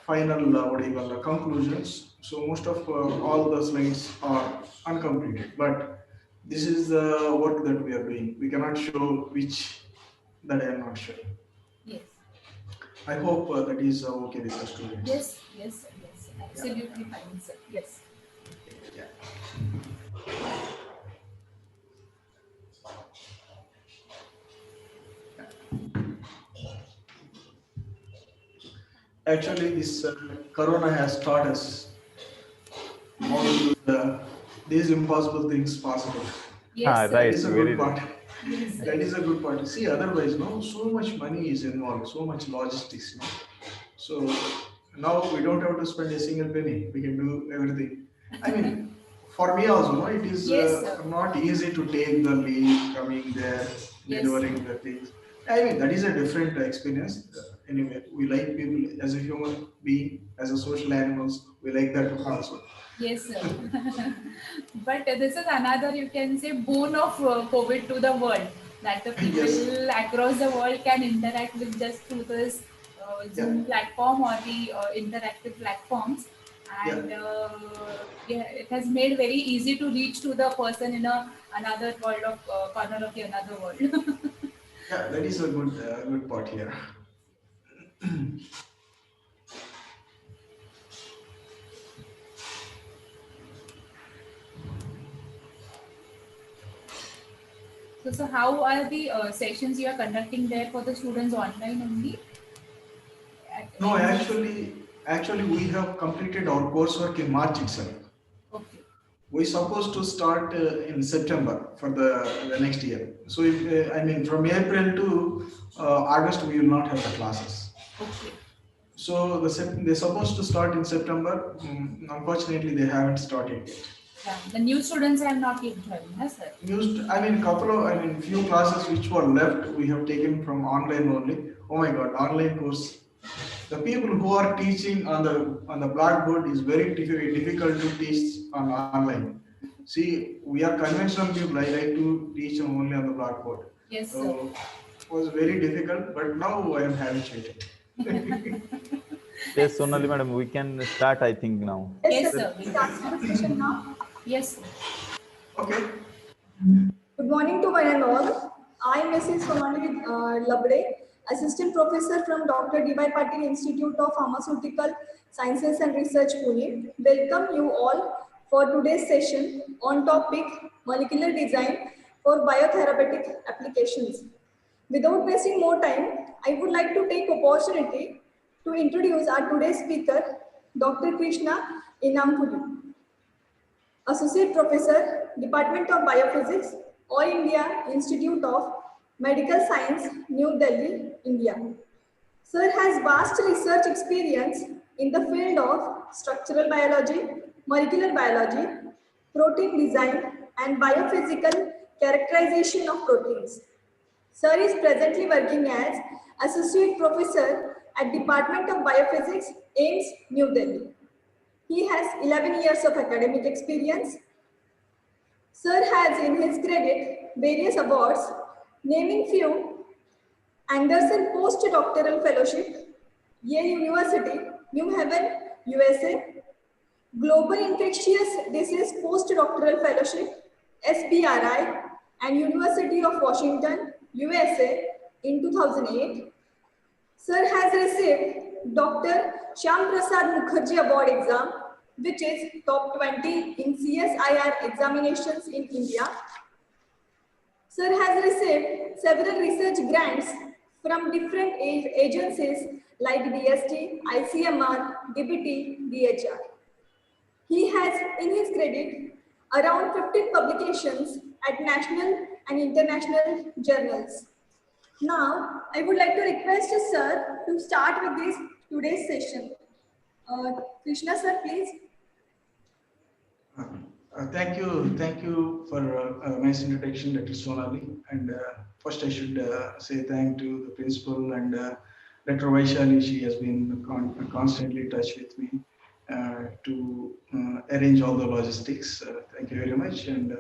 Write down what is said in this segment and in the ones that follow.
final what do you call conclusions. So most of all the slides are uncompleted, but this is the work that we are doing. We cannot show which that I am not sure. Yes. I hope that is okay with the students. Yes, yes, sir. Yes, absolutely fine, sir. Yes. Yeah. Actually, this corona has taught us how to do these impossible things possible. Yes, sir. That Right, is a very good right. part. Yes, sir. That is a good part. See, otherwise, no, so much money is involved, so much logistics. No? So now we don't have to spend a single penny. We can do everything. I mean, for me also, no, it is Yes, sir. not easy to take the leave, coming there, Yes. delivering the things. I mean, that is a different experience. Anyway, we like people as a human being, as a social animals. We like that also. Yes, sir. But this is another, you can say, boon of COVID to the world, that the Yes. people across the world can interact with just through this Yeah. Zoom platform or the interactive platforms. Yeah. And yeah, it has made very easy to reach to the person in another world of corner of the another world. Yeah. That is a good part here. So how are the sessions you are conducting there for the students online only? No, In this? actually, we have completed our coursework in March itself. Okay. We supposed to start in September for the next year. So if I mean from April to August we will not have the classes. Okay. So they're supposed to start in September. Unfortunately, they haven't started yet. Yeah. The new students have not yet joined, yes, sir. Used, I mean, few classes which were left we have taken from online only. Oh my God, online course. The people who are teaching on the blackboard is very difficult to teach on online. See, we are conventional people. I like to teach only on the blackboard. Yes, sir. So it was very difficult, but now I am habituated. Yes, Sonali madam, we can start, I think, now. Yes, Yes, sir. sir. We start the discussion now. Yes, sir. Okay. Good morning to one and all. I am Mrs. Sonali Labde, Assistant Professor from Dr. D.Y. Patil Institute of Pharmaceutical Sciences and Research, Pune. Welcome you all for today's session on topic molecular design for biotherapeutic applications. Without wasting more time, I would like to take opportunity to introduce our today's speaker, Dr. Krishna Inampudi. Associate Professor, Department of Biophysics, All India Institute of Medical Science, New Delhi, India. Sir has vast research experience in the field of structural biology, molecular biology, protein design, and biophysical characterization of proteins. Sir is presently working as Associate Professor at Department of Biophysics, AIMS, New Delhi. He has 11 years of academic experience. Sir has in his credit various awards, naming few: Anderson Postdoctoral Fellowship, Yale University, New Haven, USA, Global Infectious Disease Postdoctoral Fellowship, SBRI, and University of Washington, USA in 2008. Sir has received Dr. Shyam Prasad Mukherjee Award exam, which is top 20 in CSIR examinations in India. Sir has received several research grants from different agencies like DST, ICMR, DBT, DHR. He has in his credit around 15 publications at national and international journals. Now, I would like to request sir to start with this today's session. Krishna sir, please. Thank you for nice introduction, Dr. Sonali. And first, I should say thank to the principal and Dr. Vaishali. She has been constantly in touch with me to arrange all the logistics. Thank you very much. And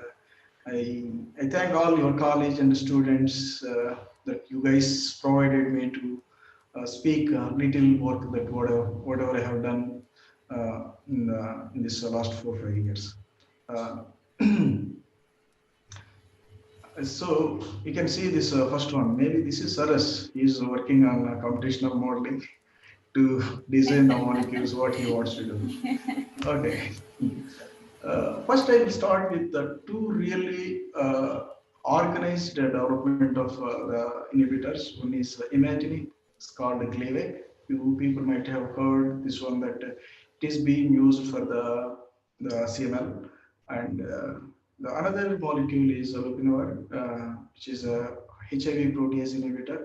I thank all your college and students that you guys provided me to speak a little work that whatever I have done in this last 4-5 years. Uh, so you can see this first one. Maybe this is Saras. He is working on computational modeling to design the molecules what he wants to do. Okay. First, I will start with the two really organized development of the inhibitors. One is imagining, it's called the cleave. You people might have heard this one that it is being used for the CML, and the another molecule is lopinavir, which is a HIV protease inhibitor.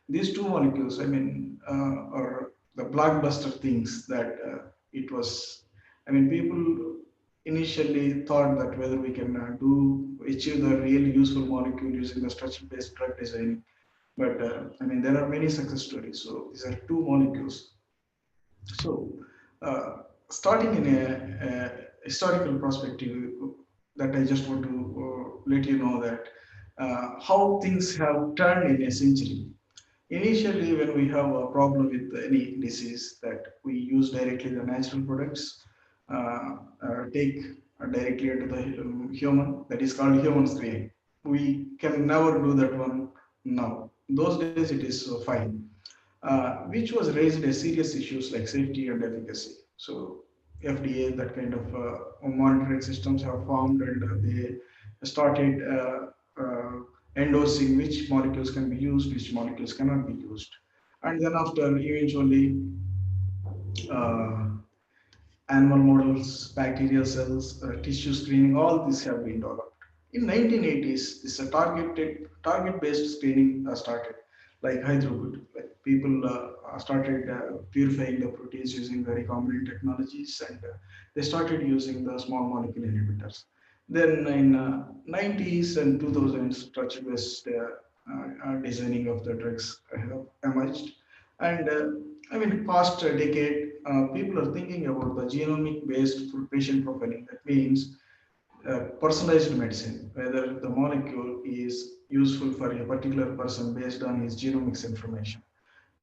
These two molecules, I mean, are the blockbuster things that it was. I mean, people initially thought that whether we can achieve the really useful molecule using the structure-based drug design. But I mean, there are many success stories. So these are two molecules. So starting in a historical perspective, that I just want to let you know that how things have turned in a century. Initially, when we have a problem with any disease, that we use directly the natural products, take directly into the human, that is called human screening. We can never do that one now. Those days it is fine, which was raised as serious issues like safety and efficacy. So FDA, that kind of monitoring systems have formed, and they started endorsing which molecules can be used, which molecules cannot be used. And then after eventually uh, animal models, bacterial cells, tissue screening, all these have been developed. In 1980s, this target-based screening started, like hydrogood. Like people started purifying the protease using the recombinant technologies, and they started using the small molecule inhibitors. Then in 90s and 2000s, structure-based designing of the drugs have emerged. And I mean, past decade, people are thinking about the genomic-based patient profiling. That means personalized medicine, whether the molecule is useful for a particular person based on his genomics information.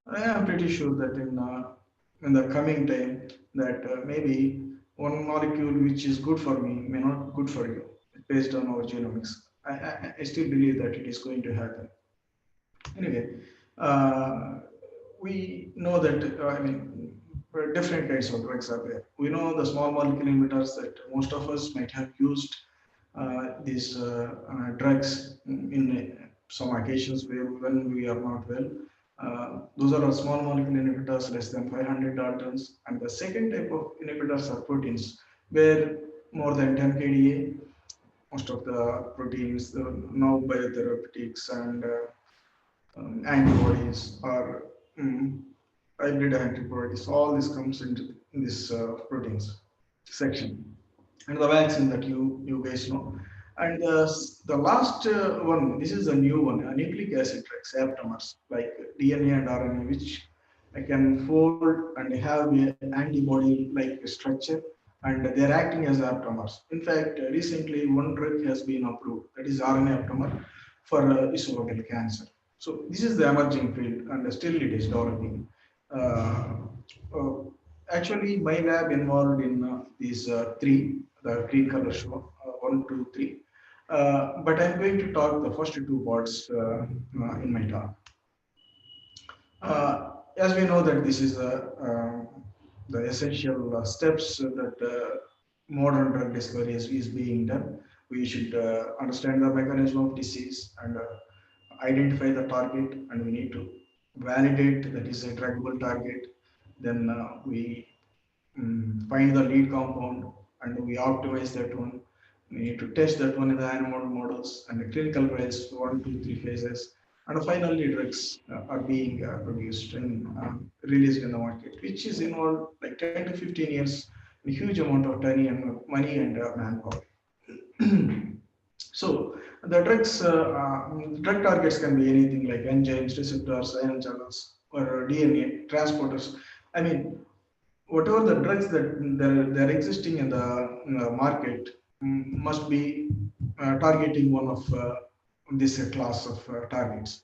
I am pretty sure that in the coming time, that maybe one molecule which is good for me may not good for you based on our genomics. I still believe that it is going to happen. Anyway, we know that I mean different kinds of drugs are there. We know the small molecule inhibitors that most of us might have used these drugs in some occasions where when we are not well. Those are small molecule inhibitors less than 500 Daltons, and the second type of inhibitors are proteins where more than 10 kDa. Most of the proteins, now biotherapeutics and antibodies or hybrid antibodies, all this comes into this proteins section. And the vaccine that you guys know. And the last one, this is a new one, nucleic acid drugs, aptamers, like DNA and RNA, which I can fold and have an antibody-like structure, and they're acting as aptamers. In fact, recently one drug has been approved, that is RNA aptamer for esophageal cancer. So this is the emerging field, and still it is developing. Uh, uh, Actually, my lab involved in these three, the green color show, 1, 2, 3. But I'm going to talk the first two parts in my talk. As we know that this is the essential steps that modern drug discovery is being done. We should understand the mechanism of disease and identify the target, and we need to validate that is a druggable target. Then we find the lead compound and we optimize that one. We need to test that one in the animal models and the clinical trials, 1, 2, 3 phases. And finally, drugs are being produced and released in the market, which is involved like 10 to 15 years, a huge amount of money and manpower. So the drug targets can be anything like enzymes, receptors, ion channels, or DNA transporters. I mean, whatever the drugs that they're existing in the market must be targeting one of this class of targets.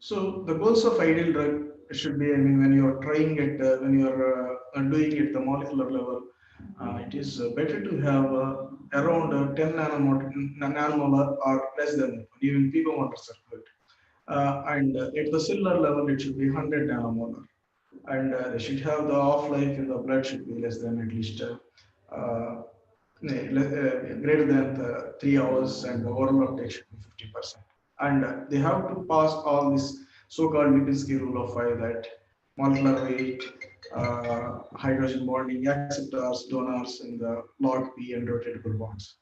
So the goals of ideal drug should be, I mean, when you are trying it, when you are doing it at the molecular level, it is better to have around 10 nanomolar or less than that, even picomolar circuit. And at the cellular level, it should be 100 nanomolar. And they should have the half-life in the blood should be less than at least greater than 3 hours, and the oral uptake should be 50%. And they have to pass all this so-called Lipinski rule of 5, that molecular weight, hydrogen bonding, acceptors, donors in the log P, and rotatable bonds.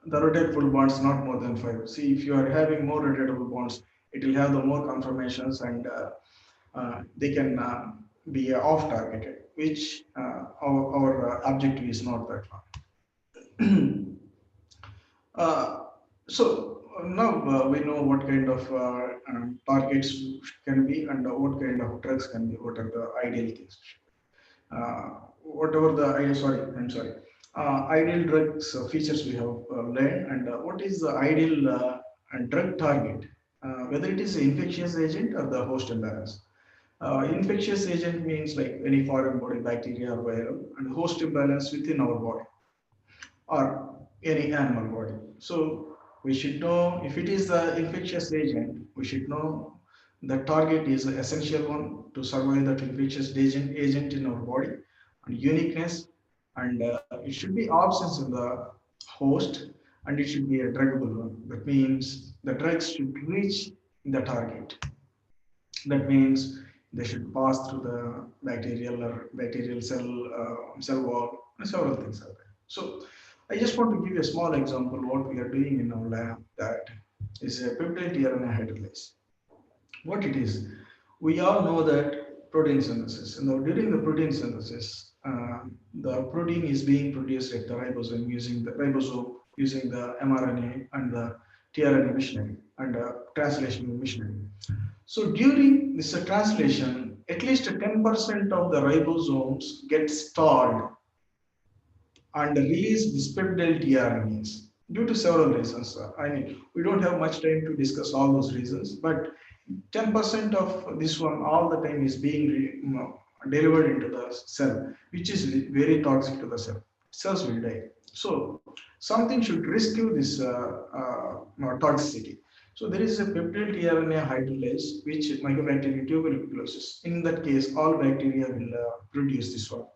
The rotatable bonds not more than 5. See, if you are having more rotatable bonds, it will have the more conformations, and they can be off targeted, which our objective is not that one. So now we know what kind of targets can be, and what kind of drugs can be, what are the ideal things. Whatever the ideal drugs features we have learned, and what is the ideal drug target, whether it is an infectious agent or the host imbalance. Infectious agent means like any foreign body bacteria or viral, and host imbalance within our body or any animal body. So we should know if it is the infectious agent, we should know the target is an essential one to survive that infectious agent in our body, and uniqueness, and it should be absence in the host, and it should be a druggable one. That means the drugs should reach the target. That means they should pass through the bacterial cell wall, and several things are there. So I just want to give you a small example what we are doing in our lab, that is a peptide tRNA hydrolase. What it is, we all know that protein synthesis. And during the protein synthesis, the protein is being produced at the ribosome using the mRNA and the tRNA machinery and translational machinery. So during this translation, at least 10% of the ribosomes get stalled and release this peptide tRNAs due to several reasons. I mean, we don't have much time to discuss all those reasons, but 10% of this one all the time is being delivered into the cell, which is very toxic to the cell. Cells will die. So something should rescue this toxicity. So there is a peptide tRNA hydrolase, which Mycobacterium tuberculosis. In that case, all bacteria will produce this one,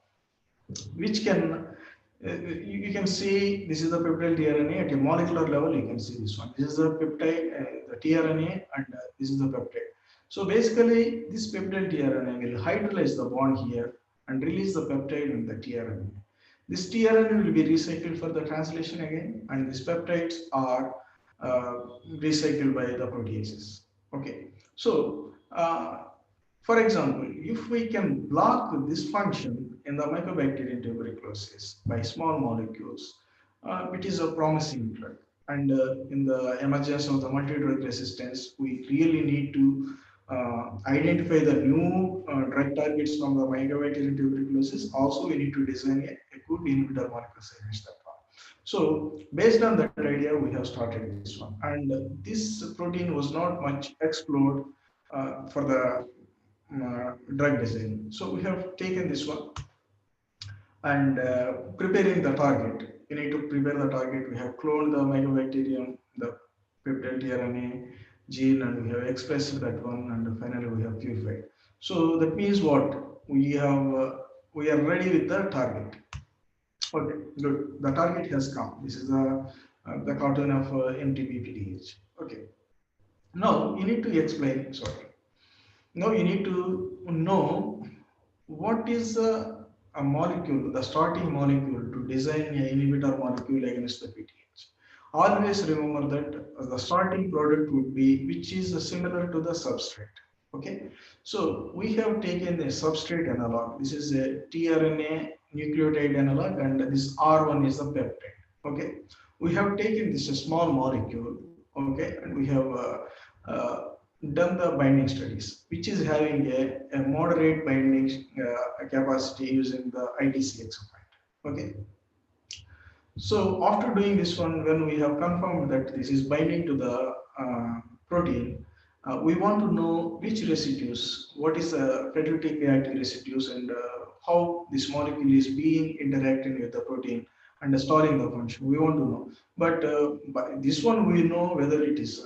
which can you can see this is the peptide tRNA at a molecular level. You can see this one. This is the peptide, the tRNA, and this is the peptide. So basically, this peptide tRNA will hydrolyze the bond here and release the peptide in the tRNA. This tRNA will be recycled for the translation again, and these peptides are recycled by the proteases. Okay, so for example, if we can block this function in the Mycobacterium tuberculosis by small molecules, it is a promising drug. And in the emergence of the multi-drug resistance, we really need to identify the new drug targets from the Mycobacterium tuberculosis. Also, we need to design a good inhibitor molecule against that one. So based on that idea, we have started this one. And this protein was not much explored for the drug design. So we have taken this one and preparing the target. We need to prepare the target. We have cloned the Mycobacterium, the peptide tRNA gene, and we have expressed that one, and finally we have purified. So that means what? We are ready with the target. Okay, good. The target has come. This is the cartoon of MTBPDH. Okay. Now you need to explain. Sorry. Now you need to know what is a molecule, the starting molecule to design an inhibitor molecule against the PTH. Always remember that the starting product would be which is similar to the substrate. Okay, so we have taken a substrate analog. This is a tRNA nucleotide analog, and this R1 is the peptide. Okay, we have taken this small molecule. Okay, and we have done the binding studies, which is having a moderate binding capacity using the ITC exophyte. Okay. So after doing this one, when we have confirmed that this is binding to the protein, we want to know which residues, what is the catalytic reactive residues, and how this molecule is being interacting with the protein and storing the function. We want to know. But this one we know whether it is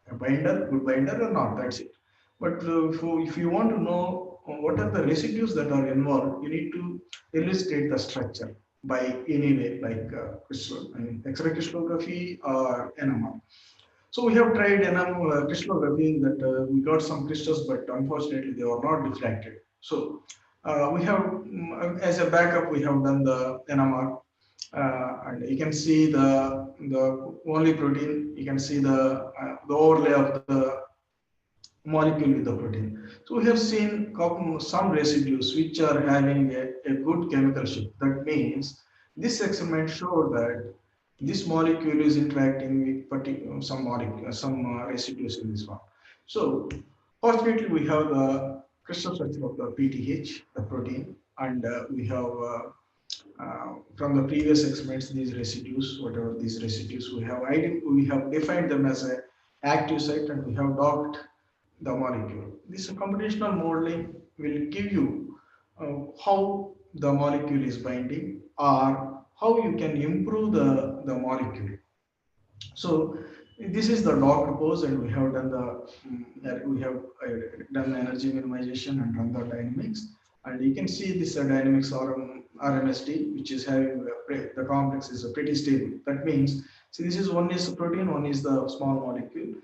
a binder, good binder or not. That's it. But if you want to know what are the residues that are involved, you need to illustrate the structure by any way, like X-ray crystallography or NMR. So we have tried crystallography that we got some crystals, but unfortunately they were not diffracted. So we have, as a backup, we have done the NMR, and you can see the only protein. You can see the overlay of the molecule with the protein. So we have seen some residues which are having a good chemical shift. That means this experiment showed that this molecule is interacting with some residues in this one. So fortunately, we have the crystal structure of the PTH, the protein, and we have from the previous experiments these residues, whatever these residues we have defined them as a active site, and we have docked the molecule. This computational modeling will give you how the molecule is binding or how you can improve the molecule. So this is the docked pose, and we have done done energy minimization and run the dynamics, and you can see this dynamics RMSD, which is having the complex is pretty stable. That means, see, this is one is protein, one is the small molecule.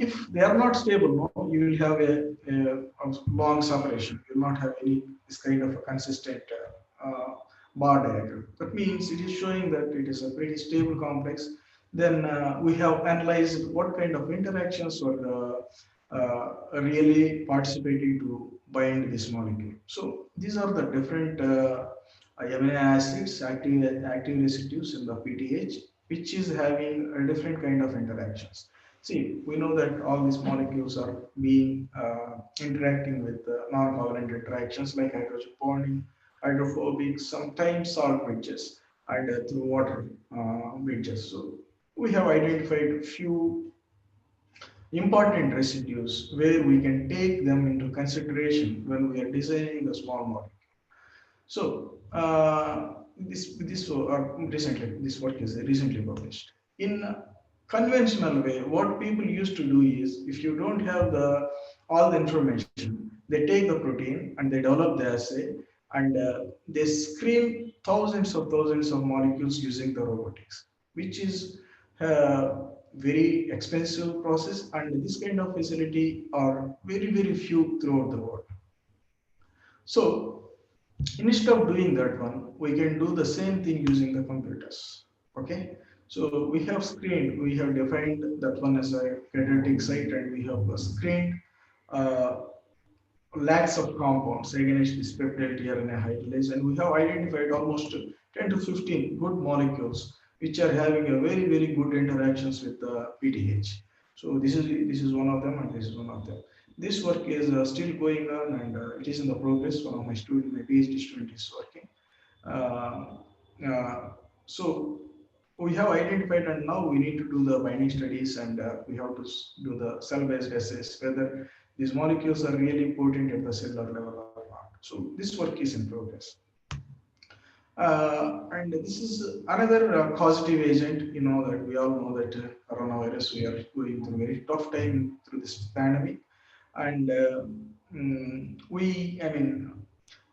If they are not stable, no, you will have a long separation. You will not have any this kind of a consistent bar diagram. That means it is showing that it is a pretty stable complex. Then we have analyzed what kind of interactions were really participating to bind this molecule. So these are the different amino acids, active residues in the PTH, which is having a different kind of interactions. See, we know that all these molecules are being interacting with non-covalent interactions like hydrogen bonding, hydrophobic, sometimes salt bridges, and through water bridges. So we have identified few important residues where we can take them into consideration when we are designing the small molecule. So this work is recently published. In conventional way, what people used to do is, if you don't have all the information, they take the protein and they develop the assay, and they screen thousands of molecules using the robotics, which is very expensive process, and this kind of facility are very few throughout the world. So instead of doing that one, we can do the same thing using the computers. Okay, so we have screened, we have defined that one as a catalytic site, and we have screened lakhs of compounds against this peptide tRNA hydrolase, and we have identified almost 10 to 15 good molecules which are having a very good interactions with the PTH. So this is one of them, and this is one of them. This work is still going on, and it is in the progress. One of my PhD student is working. So we have identified, and now we need to do the binding studies, and we have to do the cell-based assays whether these molecules are really potent at the cellular level or not. So this work is in progress. And this is another causative agent. You know that we all know that coronavirus, we are going through a very tough time through this pandemic, and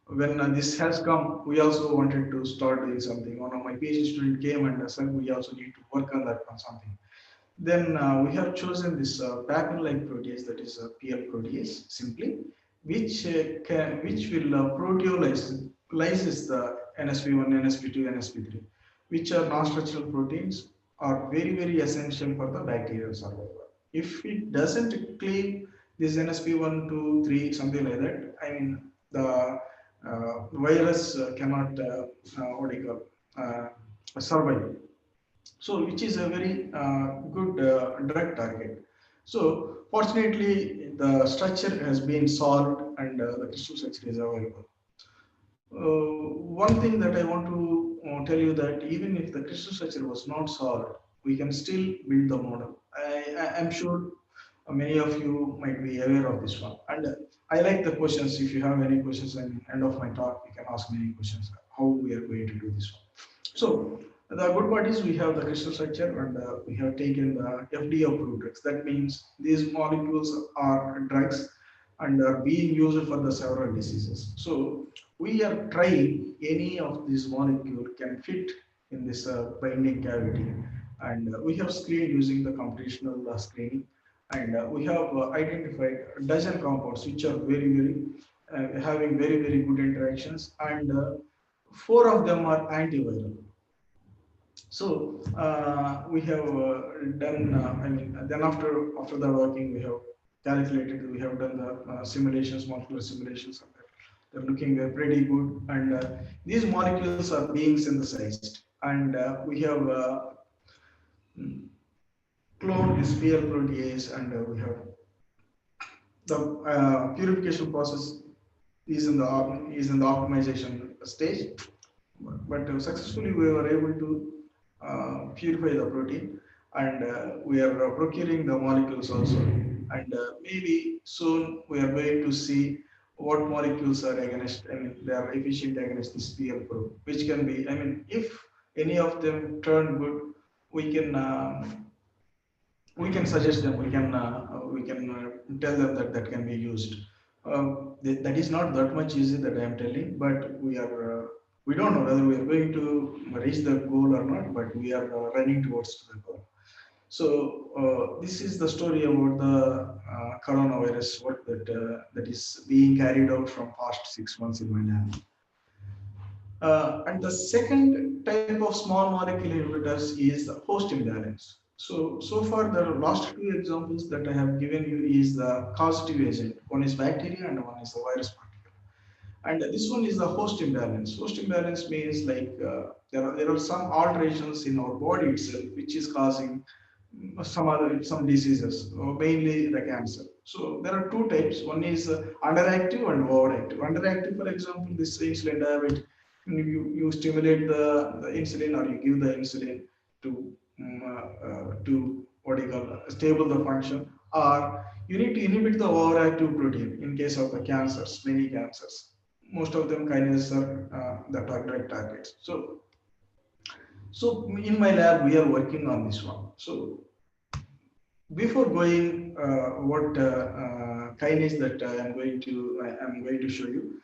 when this has come, we also wanted to start doing something. One of my PhD students came and said we also need to work on that on something. Then we have chosen this Papain-like protease, that is a PL protease simply, which will proteolysis the NSP1, NSP2, NSP3, which are non-structural proteins, are very essential for the bacterial survival. If it doesn't cleave this NSP1, 2, 3, something like that, I mean the virus cannot survive. So which is a very good drug target. So fortunately, the structure has been solved, and the crystal structure is available. One thing that I want to tell you, that even if the crystal structure was not solved, we can still build the model. I'm sure Many of you might be aware of this one. And I like the questions. If you have any questions at the end of my talk, you can ask me any questions, how we are going to do this one. So the good part is we have the crystal structure, and we have taken the FDA approved drugs. That means these molecules are drugs and are being used for the several diseases. So we are trying any of these molecule can fit in this binding cavity, and we have screened using the computational screening, and we have identified a dozen compounds which are very having very good interactions, and four of them are antiviral. So we have done. I mean, then after the working, we have calculated. We have done the simulations, molecular simulations, and they're looking pretty good. And these molecules are being synthesized, and we have cloned this PL protease, and we have the purification process is in the optimization stage. But successfully we were able to purify the protein, and we are procuring the molecules also, and maybe soon we are going to see what molecules are against. I mean, they are efficient against this PLpro, which can be. I mean, if any of them turn good, we can suggest them. We can tell them that that can be used. That is not that much easy that I am telling, but we are. We don't know whether we are going to reach the goal or not, but we are running towards the goal. So this is the story about the coronavirus, what that is being carried out from past 6 months in my lab. And the second type of small molecule inhibitors is the host imbalance. So far the last two examples that I have given you is the causative agent. One is bacteria and one is the virus particle. And this one is the host imbalance. Host imbalance means like there are some alterations in our body itself which is causing some diseases, mainly the cancer. So there are two types. One is underactive and overactive. Underactive, for example, this insulin diabetes. You stimulate the insulin, or you give the insulin to what you call stable the function, or you need to inhibit the overactive protein in case of the cancers, many cancers. Most of them kinases are the drug targets. So in my lab we are working on this one. So before going what kinase that I am going to show you,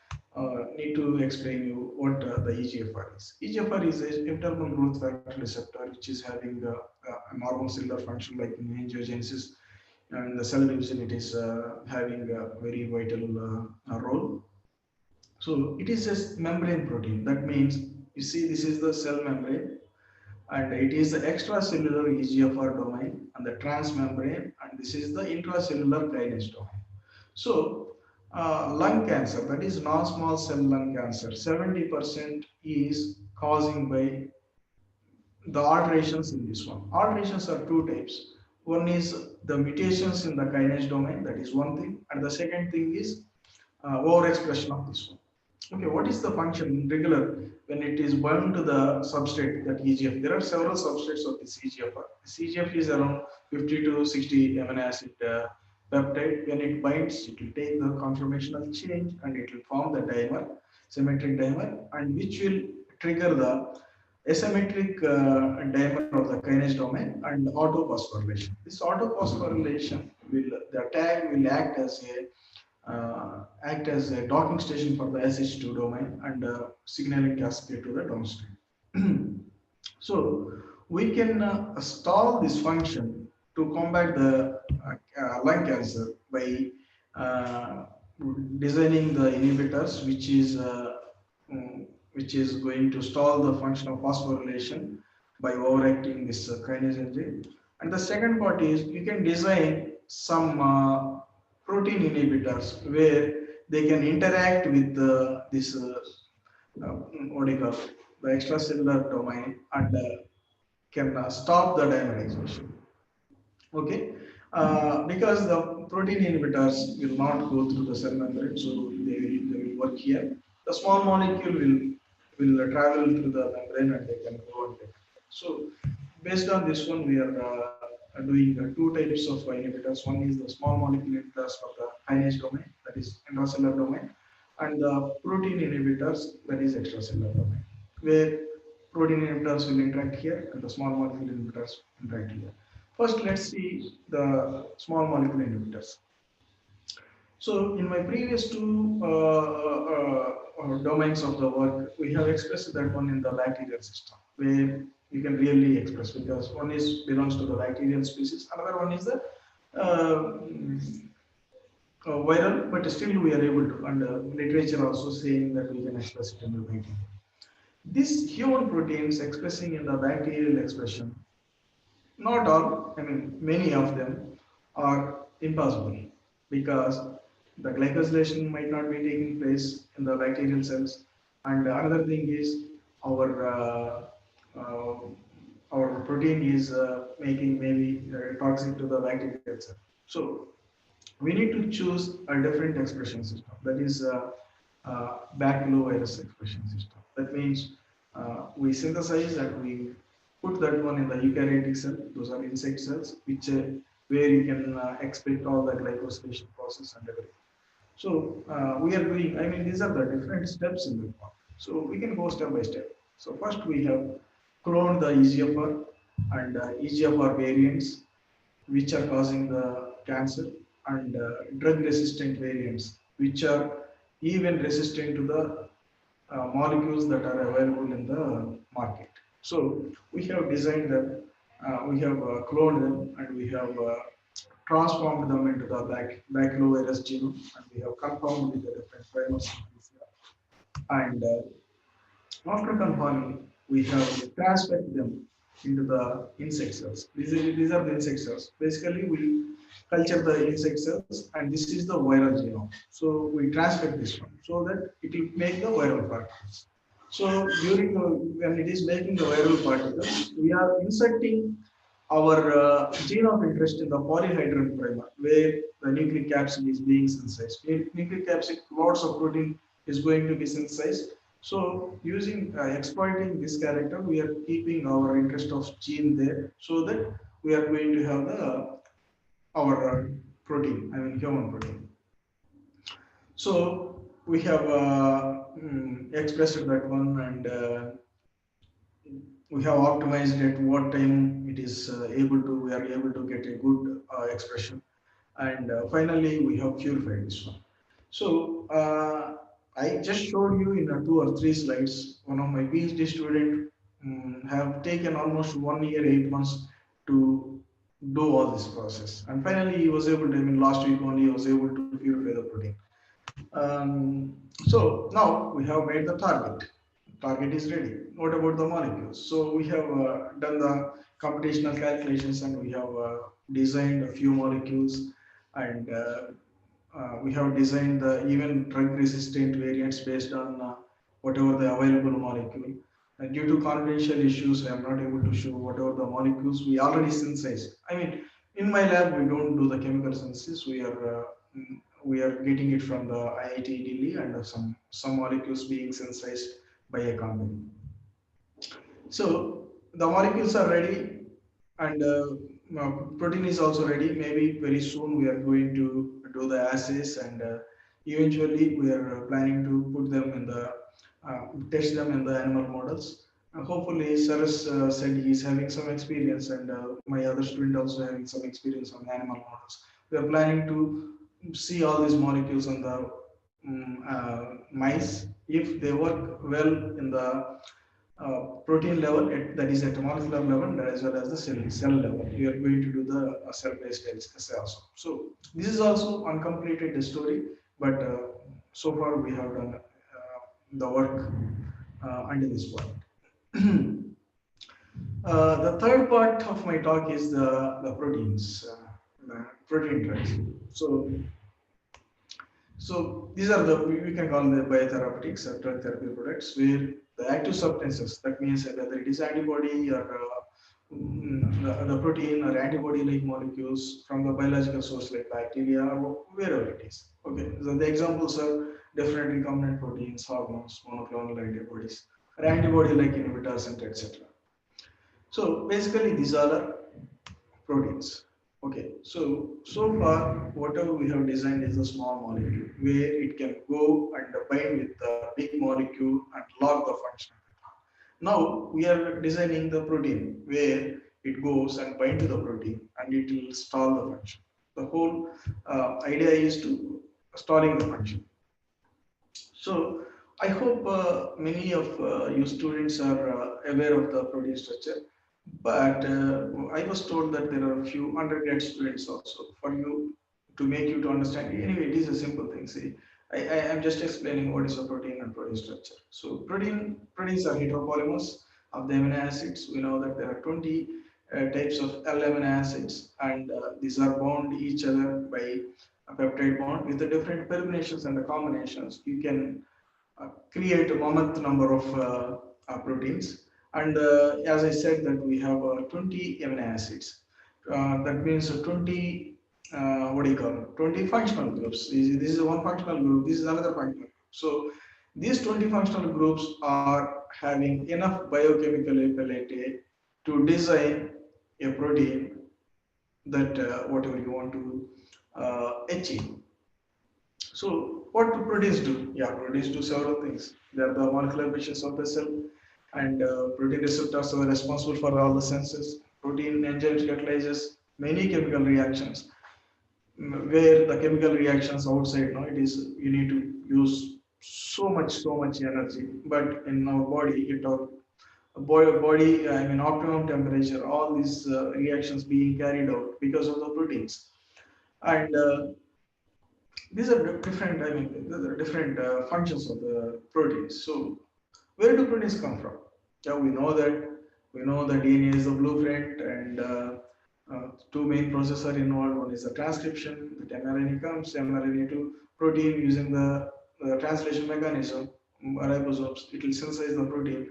need to explain you what the EGFR is. EGFR is a internal growth factor receptor which is having a normal cellular function like in angiogenesis, and the cell division. It is having a very vital role. So it is a membrane protein. That means, you see, this is the cell membrane, and it is the extracellular EGFR domain and the transmembrane, and this is the intracellular kinase domain. So lung cancer, that is non-small cell lung cancer, 70% is causing by the alterations in this one. Alterations are two types. One is the mutations in the kinase domain, that is one thing, and the second thing is overexpression of this one. Okay, what is the function in regular when it is bound to the substrate, that EGF? There are several substrates of this EGFR. This EGF is around 50 to 60 amino acid peptide. When it binds, it will take the conformational change and it will form the dimer, symmetric dimer, and which will trigger the asymmetric dimer of the kinase domain and autophosphorylation. This autophosphorylation the tag will act as a docking station for the SH2 domain and signaling cascade to the downstream. So we can stall this function to combat the lung cancer by designing the inhibitors, which is going to stall the function of phosphorylation by overacting this kinase enzyme. And the second part is you can design some protein inhibitors where they can interact with this what do you call the extracellular domain and can stop the dimerization. Okay, because the protein inhibitors will not go through the cell membrane, so they will work here. The small molecule will travel through the membrane and they can go and take. So based on this one, we are doing two types of inhibitors. One is the small molecule inhibitors for the kinase domain, that is intracellular domain, and the protein inhibitors, that is extracellular domain, where protein inhibitors will interact here and the small molecule inhibitors interact here. First, let's see the small molecule inhibitors. So in my previous two domains of the work, we have expressed that one in the bacterial system, where you can really express, because one is belongs to the bacterial species, another one is the viral, but still we are able to, and literature also saying that we can express it in the bacteria. These human proteins expressing in the bacterial expression, not all, I mean many of them are impossible, because the glycosylation might not be taking place in the bacterial cells, and another thing is uh, our protein is making maybe toxic to the bacterial cell. So we need to choose a different expression system, that is baculovirus expression system. That means we synthesize and we put that one in the eukaryotic cell. Those are insect cells, which where you can expect all the glycosylation process and everything. So we are doing, I mean, these are the different steps in the part. So we can go step by step. So first we have cloned the EGFR and EGFR variants, which are causing the cancer, and drug resistant variants, which are even resistant to the molecules that are available in the market. So we have designed them, we have cloned them, and we have transformed them into the baculovirus genome, and we have conformed with the different primers. And after conforming, we have transferred them into the insect cells. These are the insect cells. Basically, we culture the insect cells, and this is the viral genome. So we transfer this one so that it will make the viral particles. So during when it is making the viral particles, we are inserting our gene of interest in the polyhedron primer, where the nucleic capsid is being synthesized. Nucleic capsid, lots of protein is going to be synthesized. So using exploiting this character, we are keeping our interest of gene there, so that we are going to have the our protein, I mean human protein. So we have expressed that one, and we have optimized at what time it is able to, we are able to get a good expression, and finally we have purified this one. So I just showed you in 2 or 3 slides. One of my PhD student have taken almost 1 year, 8 months to do all this process, and finally he was able to, I mean last week only he was able to purify the protein. So now we have made the target. Target is ready. What about the molecules? So we have done the computational calculations, and we have designed a few molecules, and we have designed the even drug resistant variants based on whatever the available molecule. And due to confidential issues, I am not able to show whatever the molecules we already synthesized. I mean, in my lab, we don't do the chemical synthesis. We are getting it from the IIT Delhi, and some molecules being synthesized by a company. So the molecules are ready, and protein is also ready. Maybe very soon we are going to do the assays, and eventually we are planning to put them in the test them in the animal models. Hopefully, Saras said he is having some experience, and my other student also having some experience on animal models. We are planning to see all these molecules on the mice. If they work well in the protein level, that is at molecular level, as well as the cell level, we are going to do the cell-based assay also. So this is also uncompleted story, but so far we have done the work until this point. The third part of my talk is the proteins, the protein drugs. So these are we can call them biotherapeutics or drug therapy products, where the active substances, that means whether it is antibody or the protein or antibody like molecules from the biological source like bacteria or wherever it is. Okay, so the examples are definitely recombinant proteins, hormones, monoclonal antibodies, or antibody like inhibitors and etc. So basically these all are proteins. Okay, so far whatever we have designed is a small molecule where it can go and bind with the big molecule and lock the function. Now we are designing the protein where it goes and bind to the protein and it will stall the function. The whole idea is to stalling the function. So I hope many of you students are aware of the protein structure, but I was told that there are a few undergrad students also for you to make you to understand. Anyway, it is a simple thing. See, I am just explaining what is a protein and protein structure. So proteins are heteropolymers of the amino acids. We know that there are 20 types of L amino acids, and these are bound each other by a peptide bond with the different permutations and the combinations. You can create a mammoth number of proteins. And as I said that we have 20 amino acids. That means 20, what do you call it? 20 functional groups. This is one functional group, this is another functional group. So these 20 functional groups are having enough biochemical ability to design a protein that whatever you want to achieve. So what do proteins do? Yeah, proteins do several things. They are the molecular features of the cell, and protein receptors are responsible for all the senses. Protein enzymes catalyzes many chemical reactions. Where the chemical reactions outside, no, it is you need to use so much energy. But in our body, body, I mean optimum temperature, all these reactions being carried out because of the proteins, and these are different. I mean, there are different functions of the proteins. So, where do proteins come from? Yeah, we know that DNA is the blueprint, and two main processes are involved. One is the transcription. That mRNA comes, mRNA to protein using the translation mechanism. Ribosomes, it will synthesize the protein,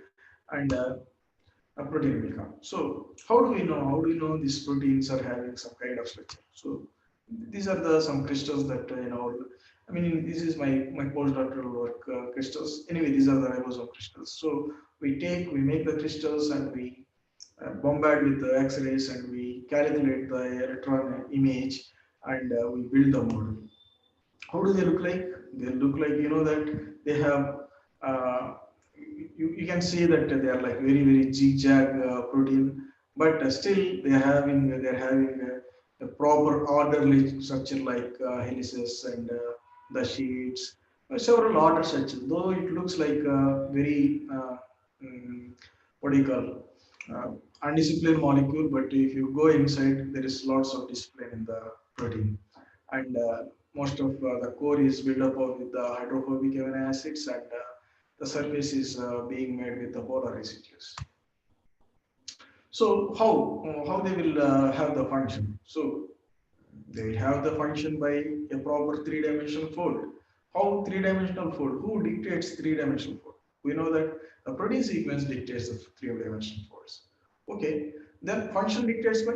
and a protein will come. So, how do we know? How do we know these proteins are having some kind of structure? So, these are the some crystals that I mean, this is my postdoctoral work, crystals. Anyway, these are the ribosome crystals. So we make the crystals and we bombard with the X-rays and we calculate the electron image, and we build the model. How do they look like? They look like, you know, that they have you can see that they are like very zigzag protein, but still they're having a proper orderly structure like helices and the sheets, several order structures. Though it looks like very what do you call undisciplined molecule, but if you go inside, there is lots of discipline in the protein, and most of the core is built up with the hydrophobic amino acids, and the surface is being made with the polar residues. So how they will have the function? So they will have the function by a proper three-dimensional fold. How three-dimensional fold? Who dictates three-dimensional fold? We know that the protein sequence dictates the three-dimensional folds. Okay, then function dictates by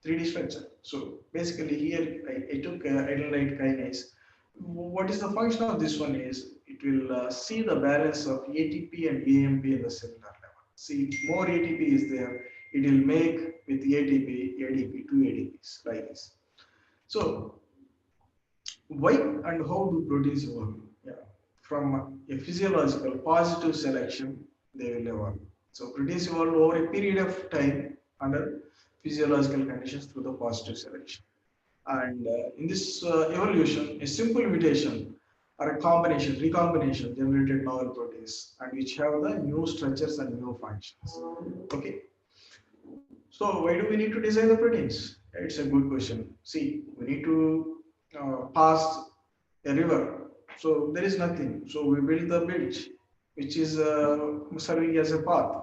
3D structure. So basically here I took adenylate kinase. What is the function of this one is it will see the balance of ATP and AMP in the cellular level. See, more ATP is there, it will make with ATP, ADP, two ADPs like this. So why and how do proteins evolve? Yeah. From a physiological positive selection, they will evolve. So proteins evolve over a period of time under physiological conditions through the positive selection. And in this evolution, a simple mutation or a recombination generated novel proteins, and which have the new structures and new functions. Okay. So why do we need to design the proteins? It's a good question. See, we need to pass a river. So there is nothing. So we build the bridge, which is serving as a path.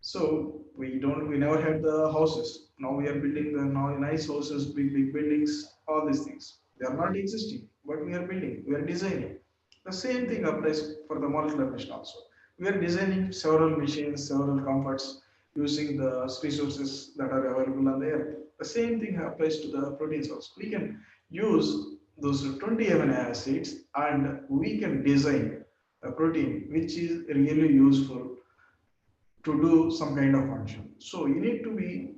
So we never had the houses. Now we are building the nice houses, big buildings, all these things. They are not existing, but we are building, we are designing. The same thing applies for the molecular mission also. We are designing several machines, several comforts using the resources that are available on the earth. The same thing applies to the proteins also. We can use those 20 amino acids and we can design a protein which is really useful to do some kind of function. So you need to be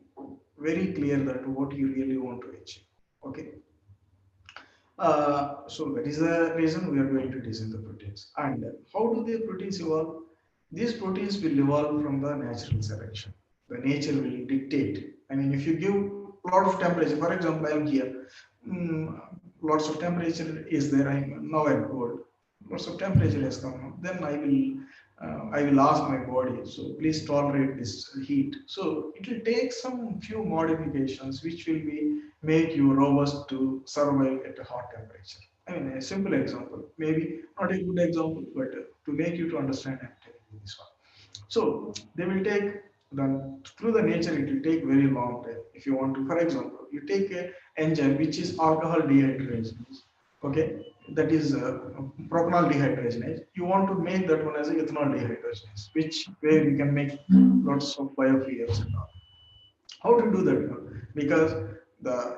very clear that what you really want to achieve. Okay. So that is the reason we are going to design the proteins. And how do the proteins evolve? These proteins will evolve from the natural selection. The nature will dictate. I mean, if you give a lot of temperature, for example, I am here, lots of temperature is there. I'm cold. Lots of temperature has come now. Then I will ask my body, so please tolerate this heat. So it will take some few modifications which will be make you robust to survive at a hot temperature. I mean, a simple example, maybe not a good example, but to make you to understand, I'm telling you this one. So they will take through the nature, it will take very long time. If you want to, for example, you take a enzyme which is alcohol dehydrogenase, okay, that is propanol dehydrogenase. You want to make that one as a ethanol dehydrogenase, which where you can make lots of biofuels and all. How to do that? Because the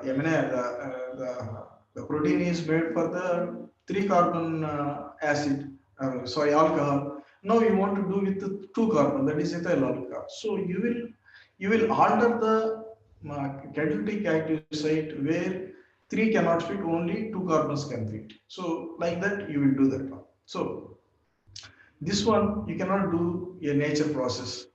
the protein is made for the 3-carbon acid, sorry, alcohol. Now you want to do with the 2-carbon, that is ethyl alcohol. So you will alter the catalytic active site where 3 cannot fit, only 2 carbons can fit. So like that you will do that one. So this one you cannot do a natural process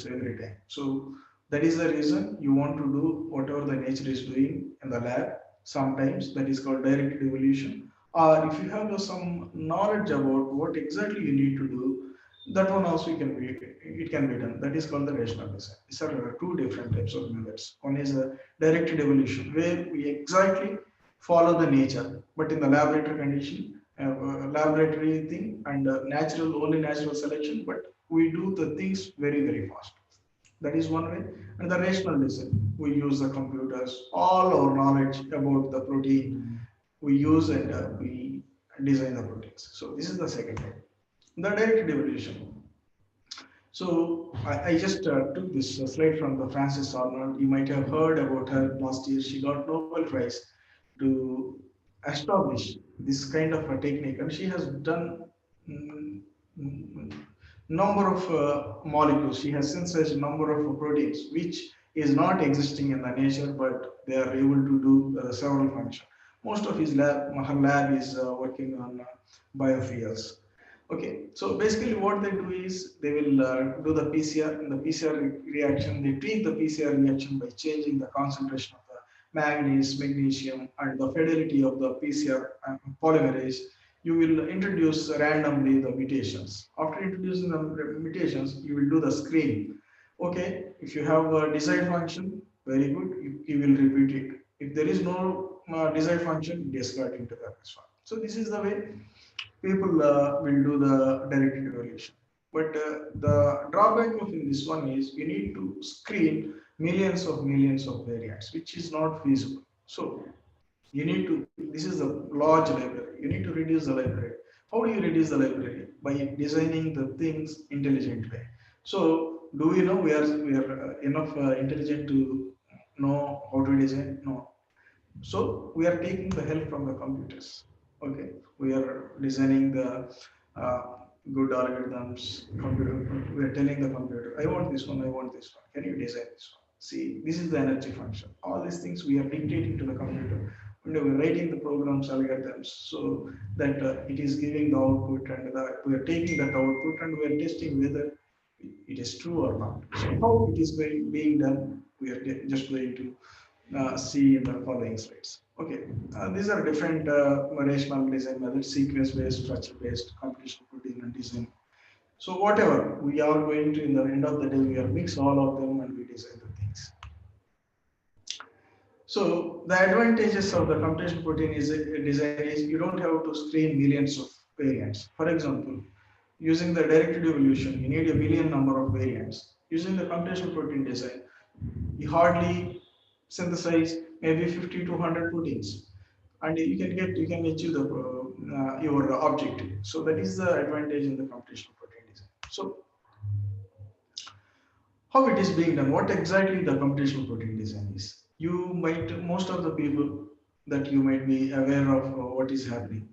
every time. So that is the reason you want to do whatever the nature is doing in the lab. Sometimes that is called directed evolution. Or if you have some knowledge about what exactly you need to do, that one also it can be done. That is called the rational design. These are two different types of methods. One is a directed evolution where we exactly follow the nature, but in the laboratory condition, laboratory thing, and only natural selection, but we do the things very fast. That is one way. And the rational design, we use the computers, all our knowledge about the protein we use, and we design the proteins. So this is the second type, the directed evolution. So I just took this slide from the Frances Arnold. You might have heard about her last year. She got Nobel Prize to establish this kind of a technique, and she has done number of molecules. She has synthesized number of proteins which is not existing in the nature, but they are able to do several functions. Most of her lab is working on biofuels. Okay, so basically what they do is they will do the PCR. In the PCR reaction, they tweak the PCR reaction by changing the concentration of the manganese, magnesium, and the fidelity of the PCR polymerase. You will introduce randomly the mutations. After introducing the mutations, you will do the screen. Okay, if you have a desired function, very good, you will repeat it. If there is no desired function, discard into the next one. So this is the way people will do the directed evolution. But the drawback of in this one is you need to screen millions of variants, which is not feasible. So you need to, this is a large library, you need to reduce the library. How do you reduce the library? By designing the things intelligently. So do we know we are enough intelligent to know how to design? No. So we are taking the help from the computers. Okay, we are designing the uh, good algorithms. We are telling the computer, I want this one, I want this one. Can you design this one? See, this is the energy function. All these things we are dictating to the computer. And we are writing the programs, algorithms, so that it is giving the output, and we are taking that output and we are testing whether it is true or not. So how it is being done, we are just going to see in the following slides. Okay, these are different rational design methods: sequence-based, structure-based, computational protein and design. So whatever we are going to, in the end of the day, we are mix all of them and we design the things. So the advantages of the computational protein design is you don't have to screen millions of variants. For example, using the directed evolution, you need a million number of variants. Using the computational protein design, you hardly synthesize maybe 50 to 100 proteins, and you can achieve the your objective. So that is the advantage in the computational protein design. So how it is being done, what exactly the computational protein design is? Most of the people that you might be aware of what is happening.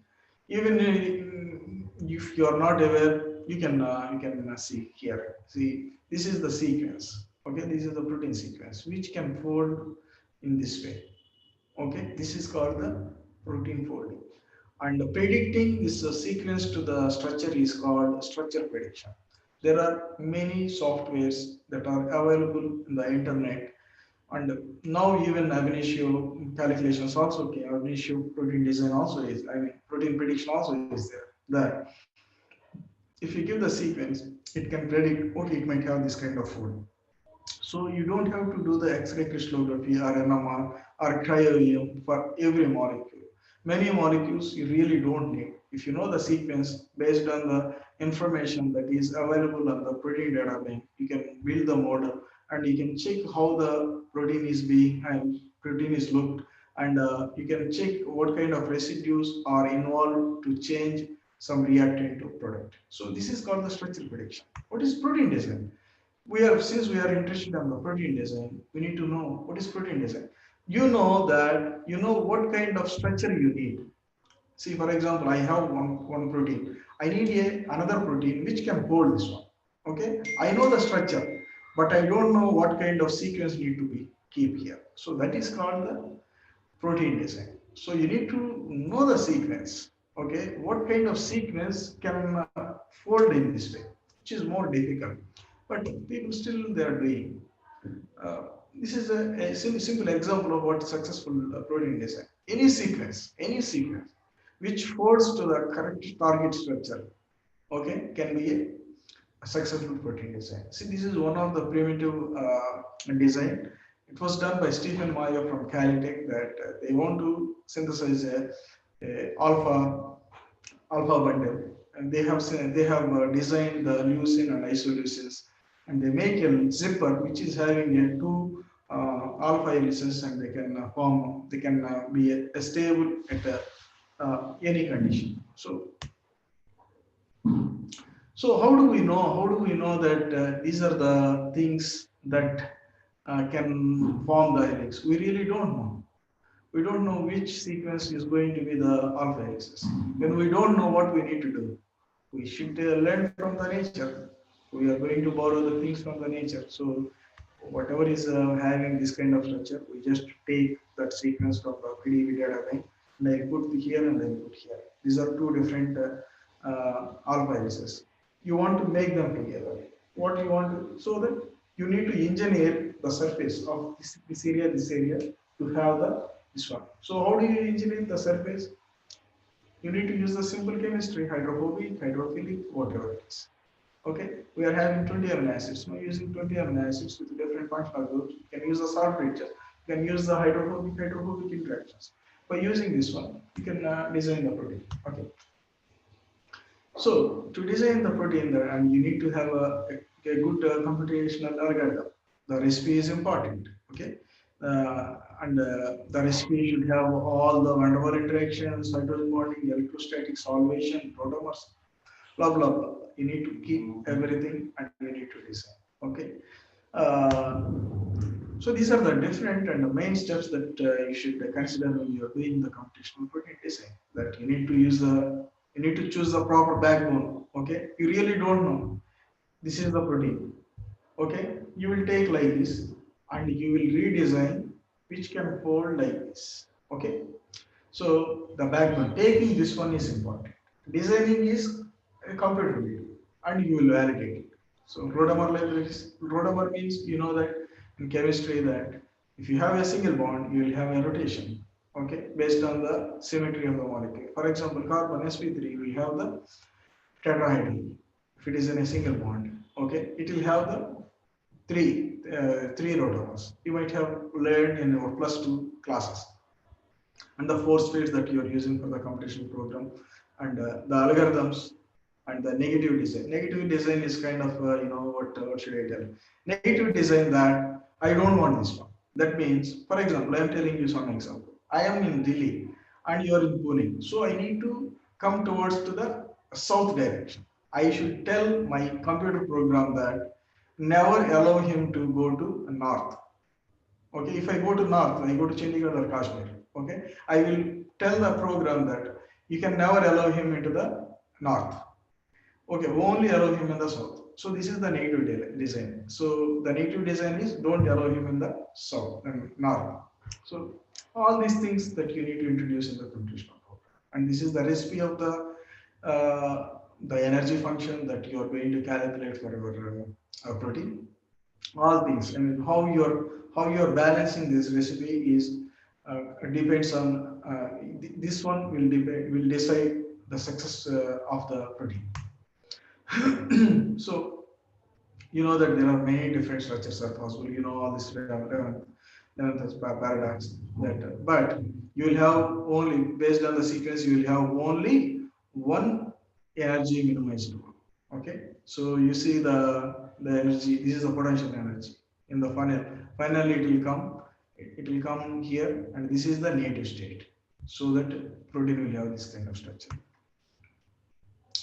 Even if you are not aware, you can see here. See, this is the sequence. Okay, this is the protein sequence which can fold in this way. Okay, this is called the protein folding. And predicting this sequence to the structure is called structure prediction. There are many softwares that are available in the internet, and now even ab initio calculations also came. Ab initio protein design also is, I mean, protein prediction also is there. That if you give the sequence, it can predict, okay, it might have this kind of fold. So you don't have to do the X-ray crystallography or NMR or cryo-EM for every molecule. Many molecules you really don't need. If you know the sequence based on the information that is available on the protein data bank, you can build the model and you can check how the protein is being and protein is looked, and you can check what kind of residues are involved to change some reactant to product. So this is called the structure prediction. What is protein design? Since we are interested in the protein design, we need to know what is protein design. You know that you know what kind of structure you need. See, for example, I have one protein. I need another protein which can hold this one. Okay, I know the structure, but I don't know what kind of sequence need to be keep here. So that is called the protein design. So you need to know the sequence. Okay, what kind of sequence can fold in this way, which is more difficult, but people still they are doing. Uh, this is a simple example of what successful protein design. Any sequence which folds to the correct target structure, okay, can be a successful protein design. See, this is one of the primitive design. It was done by Stephen Meyer from Caltech that they want to synthesize a alpha bundle, and they have designed the leucine and isoleucines, and they make a zipper which is having a two alpha helices, and they can be a stable at any condition. So how do we know? How do we know that these are the things that can form the helix? We really don't know. We don't know which sequence is going to be the alpha helices. When we don't know what we need to do, we should learn from the nature. We are going to borrow the things from the nature. So whatever is having this kind of structure, we just take that sequence from the PDB data bank, and I put here and I put here. These are two different alpha helices. You want to make them together. What you want to, so that you need to engineer the surface of this area to have this one. So how do you engineer the surface? You need to use the simple chemistry, hydrophobic, hydrophilic, whatever it is. Okay, we are having 20 amino acids. Now using 20 amino acids with different functional groups, you can use the salt bridge, you can use the hydrophobic interactions. By using this one, you can design the protein. Okay. So to design the protein, and you need to have a good computational algorithm. The recipe is important. Okay, the recipe should have all the van der Waals interactions, hydrogen bonding, electrostatic solvation, protomers, blah blah blah. You need to keep everything and you need to design. Okay. Uh, so these are the different and the main steps that you should consider when you are doing the computational protein design. That you need to choose the proper backbone. Okay, you really don't know. This is the protein. Okay, you will take like this and you will redesign which can fold like this. Okay, so the backbone taking this one is important. Designing is a computer will do, and you will validate it. So rotamer libraries. Rotamer means you know that in chemistry that if you have a single bond, you will have a rotation. Okay, based on the symmetry of the molecule. For example, carbon sp3 will have the tetrahedral. If it is in a single bond, okay, it will have the three rotamers. You might have learned in your +2 classes, and the force fields that you are using for the computational program, and the algorithms and the negative design. Negative design is kind of what should I tell? Negative design that I don't want this one. That means, for example, I am telling you some example. I am in Delhi and you are in Pune, so I need to come towards to the south direction. I should tell my computer program that never allow him to go to north. Okay, if I go to north, I go to Chandigarh or Kashmir. Okay, I will tell the program that you can never allow him into the north. Okay, only allow him in the south. So this is the negative design. So the negative design is don't allow him in the south and north. So all these things that you need to introduce in the computational program. And this is the recipe of the energy function that you are going to calculate for your protein. All things and how you're balancing this recipe is depends on this one will decide the success of the protein. So you know that there are many different structures are possible. You know all this 11th paradox that, but you will have only based on the sequence. You will have only one energy minimized one. Okay, so you see the energy. This is the potential energy in the funnel. Finally, it will come. It will come here, and this is the native state. So that protein will have this kind of structure.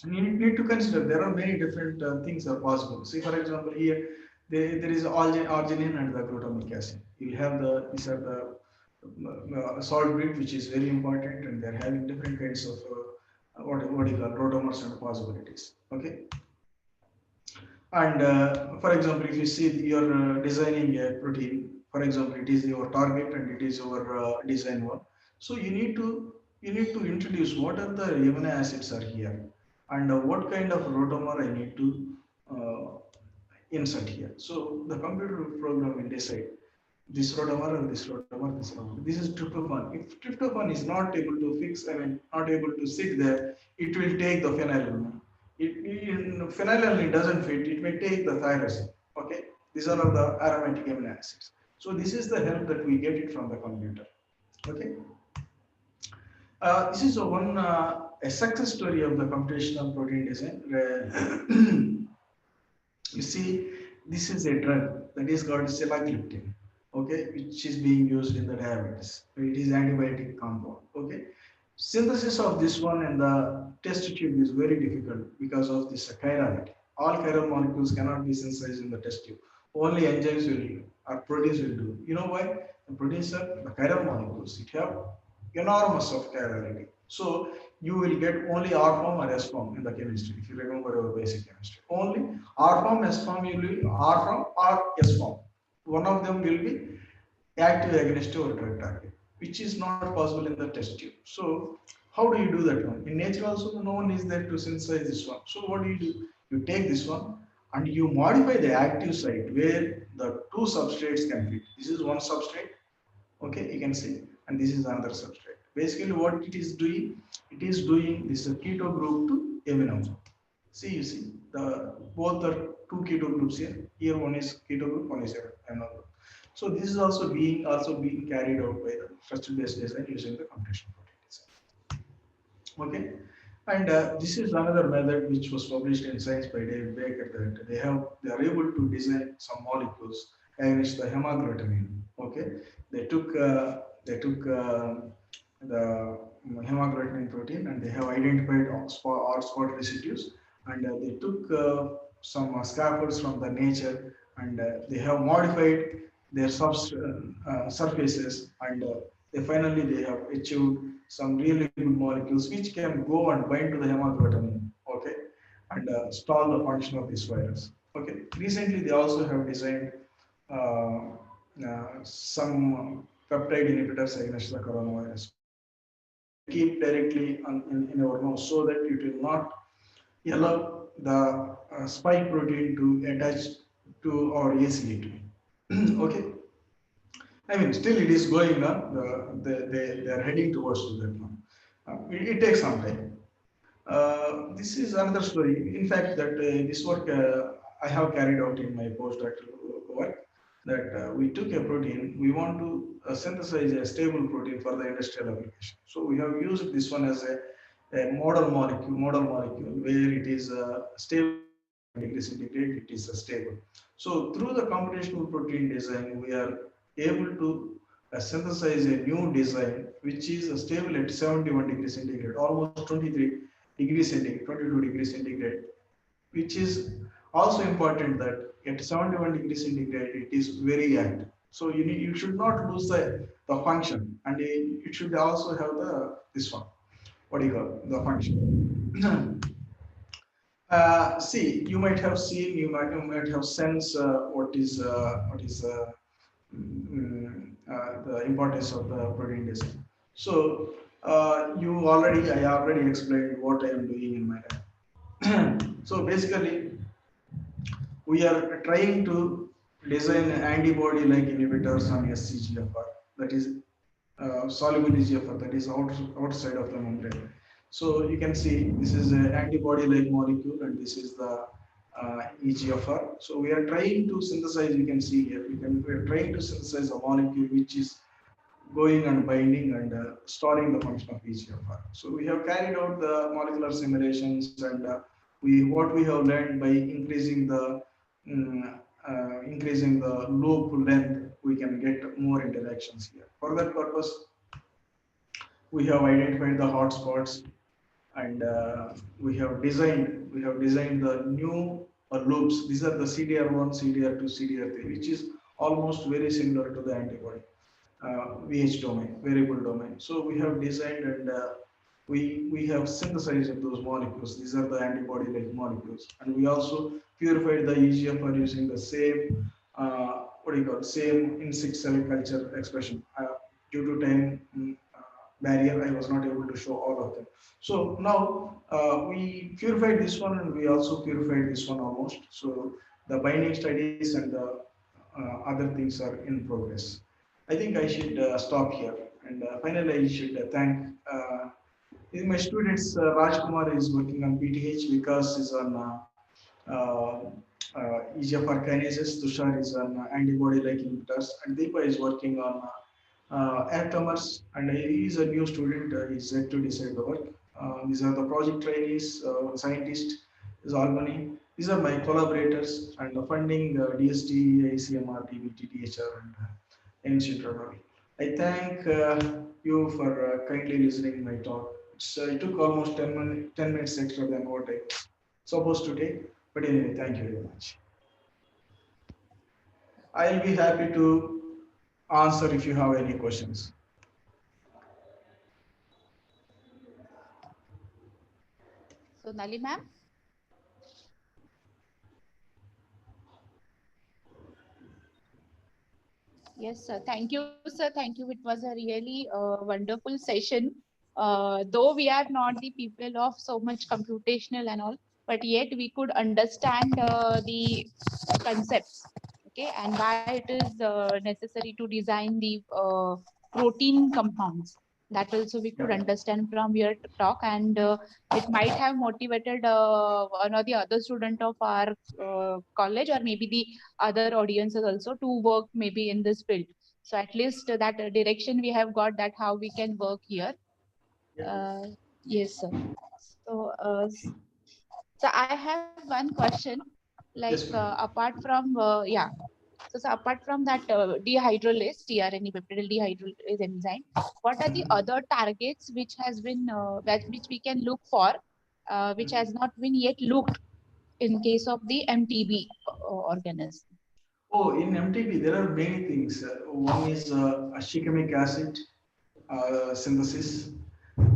You need to consider there are many different things are possible. See, for example, here there is arginine and the glutamic acid. You have these are the salt grid, which is very important, and they're having different kinds of what you call rotamers and possibilities. Okay, and for example, if you see you're designing a protein, for example, it is your target and it is your design one. So you need to introduce what are the amino acids are here and what kind of rotamer I need to insert here. So the computer program will decide this rotamer and this rotamer, this rotamer. This is tryptophan. If tryptophan is not able to fix, not able to sit there, it will take the phenylalanine. Phenylalanine doesn't fit, it may take the tyrosine. Okay, these are all the aromatic amino acids. So this is the help that we get it from the computer. Okay, this is a success story of the computational protein design. You see, this is a drug that is called selagliptin, okay, which is being used in the diabetes. It is antibiotic compound. Okay, synthesis of this one and the test tube is very difficult because of this chirality. All chiral molecules cannot be synthesized in the test tube. Only enzymes will or proteins will do. You know why? The proteins are the chiral molecules. It have enormous of chirality. So you will get only R form or S form in the chemistry. If you remember our basic chemistry, only R form, S form, you will R form or S form. One of them will be active against your drug target, which is not possible in the test tube. So how do you do that one? In nature also, no one is there to synthesize this one. So what do? You take this one and you modify the active site where the two substrates can fit. This is one substrate, okay, you can see, and this is another substrate. Basically what it is doing this keto group to amino. See, you see, both are two keto groups here. Here one is keto group, one is amino group. So this is also being carried out by the structure-based design using the computational protein design. Okay, and this is another method which was published in Science by David Baker, that they are able to design some molecules against the hemagglutinin. Okay, they took the hemagglutinin protein and they have identified hotspot residues, and they took some scaffolds from the nature, and they have modified their surfaces, and they have achieved some really good molecules which can go and bind to the hemagglutinin, okay, and stall the function of this virus. Okay, recently they also have designed some peptide inhibitors against the coronavirus. Keep directly in our nose so that it will not allow the spike protein to attach to our ACE2. Okay, I mean still it is going on. They are heading towards to that now. It takes some time. This is another story. In fact, that this work I have carried out in my postdoctoral work. That we took a protein, we want to synthesize a stable protein for the industrial application. So we have used this one as a model molecule where it is stable degree centigrade, it is stable. So through the computational protein design, we are able to synthesize a new design which is stable at 71 degrees centigrade, almost 23 degrees centigrade, 22 degrees centigrade, which is also important that at 71 degrees centigrade it is very active. So you should not lose the function, and it should also have this one, what do you call the function. See, you might have seen, you might have sensed the importance of the protein design. So I already explained what I am doing in my lab. So basically, we are trying to design antibody-like inhibitors on SCGFR, that is soluble EGFR, that is outside of the membrane. So you can see this is an antibody-like molecule, and this is the EGFR. So we are trying to synthesize. You can see here. We are trying to synthesize a molecule which is going and binding and storing the function of EGFR. So we have carried out the molecular simulations, and what we have learned by increasing the loop length, we can get more interactions here. For that purpose, we have identified the hotspots, and we have designed the new loops. These are the CDR1, CDR2, CDR3, which is almost very similar to the antibody. VH domain, variable domain. So we have designed, and we have synthesized those molecules. These are the antibody-like molecules, and we also purified the EGFR using the same same insect cell culture expression. Due to time barrier, I was not able to show all of them. So now we purified this one, and we also purified this one almost. So the binding studies and the other things are in progress. I think I should stop here. And finally, I should thank my students. Rajkumar is working on PTH, Vikas is on EGFR kinases, Tushar is on antibody-like inhibitors, and Deepa is working on atomers, and he is a new student. He's yet to decide the work. These are the project trainees, scientists, is Albany. These are my collaborators, and the funding DST, ICMR, DBT, DHR, and NCTRL. I thank you for kindly listening my talk. It took almost 10 minutes extra than what I was supposed to take. But anyway, thank you very much. I'll be happy to answer if you have any questions. So, Nali ma'am. Yes, sir. Thank you, sir. Thank you. It was a really wonderful session. Though we are not the people of so much computational and all, but yet we could understand the concepts, okay, and why it is necessary to design the protein compounds. That also we could understand from your talk, and it might have motivated one or the other student of our college, or maybe the other audiences also, to work maybe in this field. So at least that direction we have got, that how we can work here. Yes, sir. So, so I have one question, like Yes, apart from so apart from that dehydrolase, tRNA peptidyl dehydrolase enzyme, what are the other targets which has been which we can look for, which has not been yet looked in case of the MTB organism? Oh, in MTB, there are many things. One is ashikamic acid synthesis.